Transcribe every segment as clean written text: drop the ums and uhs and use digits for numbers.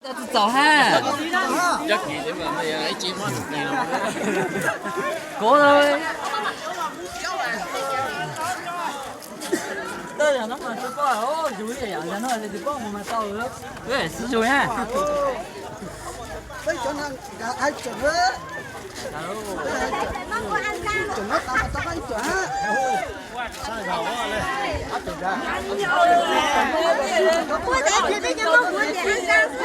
走哈，一期啫嘛，咩啊？你轉翻嚟咯。過去。tới giờ nó mà tôi có ở dưới thì ở nhà nó thì có một mà tao nữa cái sử dụng ha bây giờ nó ai chuẩn nữa chuẩn nó tao tao phải chuẩn sai vào lên áp chuẩn ra我在这边就我点上三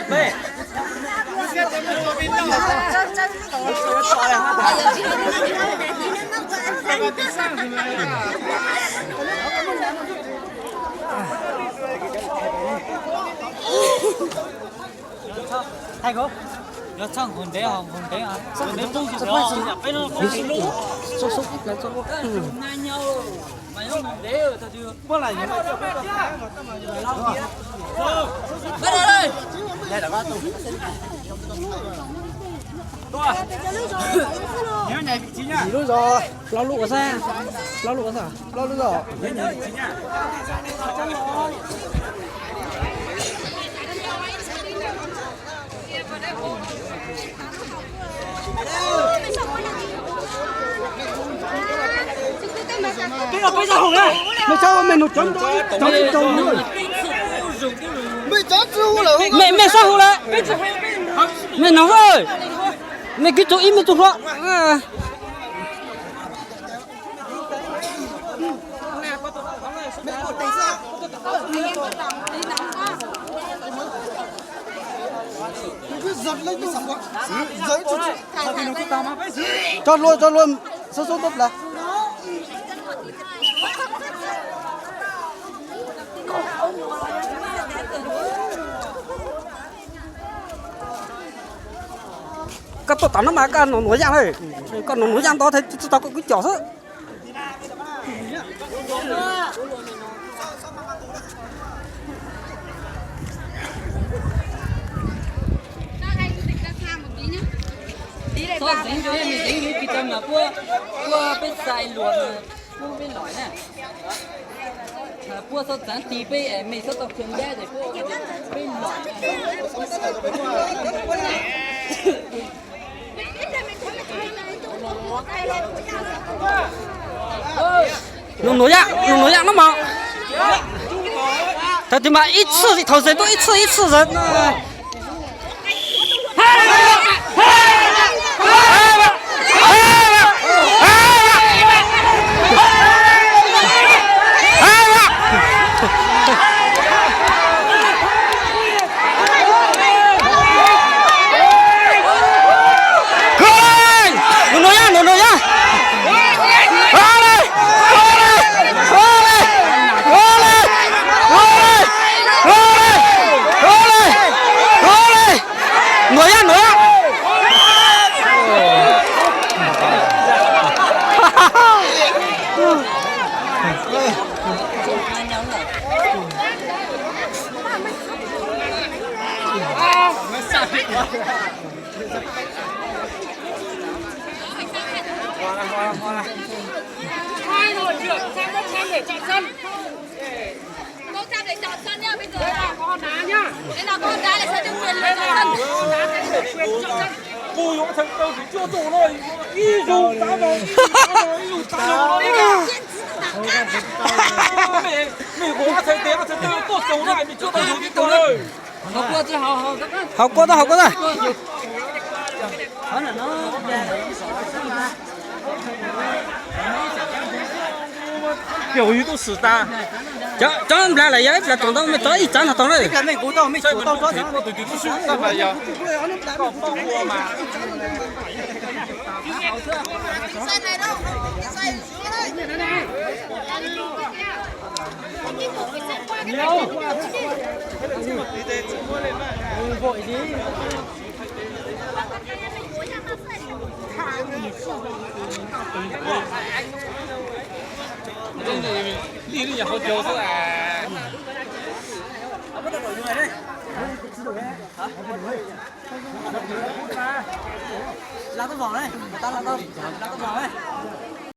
对。太哥，要唱混得啊，混得啊，混得东西少，别人混得路。số số ít là số慢nhau，慢nhau混得，他就。不来你们快点来！来大家都gì luôn rồi lo lụa ở xa lo lụa sao lo lụa rồi cái nào bây giờ hùng này mày sao mày nụt chấm chấm luôn mày chấm chú rồi mẹ sao hùng này mẹ nóng rồi mẹ cái chỗ im chỗ đó giật lên cái sóng quá giấy cho luôn số số tốt là các tổ tán nó mà cái nó nổi giang này còn nó nổi giang to thì tao có cái chỏ thôi sao dính cho em mình dính cái tâm là cua bên xài luộc cua bên lõi nè cua sao dán tí bên mình sao tập trường ra để cua bên lõi nó nổi giang nó mà thật thì mà ít次thì thầu giấy tôi ít次rồi hai đội trưởng sang đất sân để chọn sân. Cô ra để chọn sân nhá bây giờ. Đây là có con đá nhá. Đây là con đá để sẽ được quyền Đây lựa là chọn sân. có đá để quyền chọn sân. Cô Dũng thành đâu thì chưa đủ rồi. Y dù đá vào, y dù đá vào nó mình cố thấy thế mà thấy tốt xấu lại mình chưa thấy đủ cái cơ rồi. học qua chứ học học qua rồi nó là nó Kiểu ý tôi xử ta. cho em lại giấy là tổng đâu mới tới ít chán hả tổng đấy cái mình cú tao mình Chơi cú mình tao không cho thể có từ từ xuống ta phải giờ. Còn bao mua mà. Sân này đâu? Cái sân xuống đây. vội gì đi nhà họ chiều thôi à. làm cái vỏ này, người ta làm đâu, làm cái vỏ này.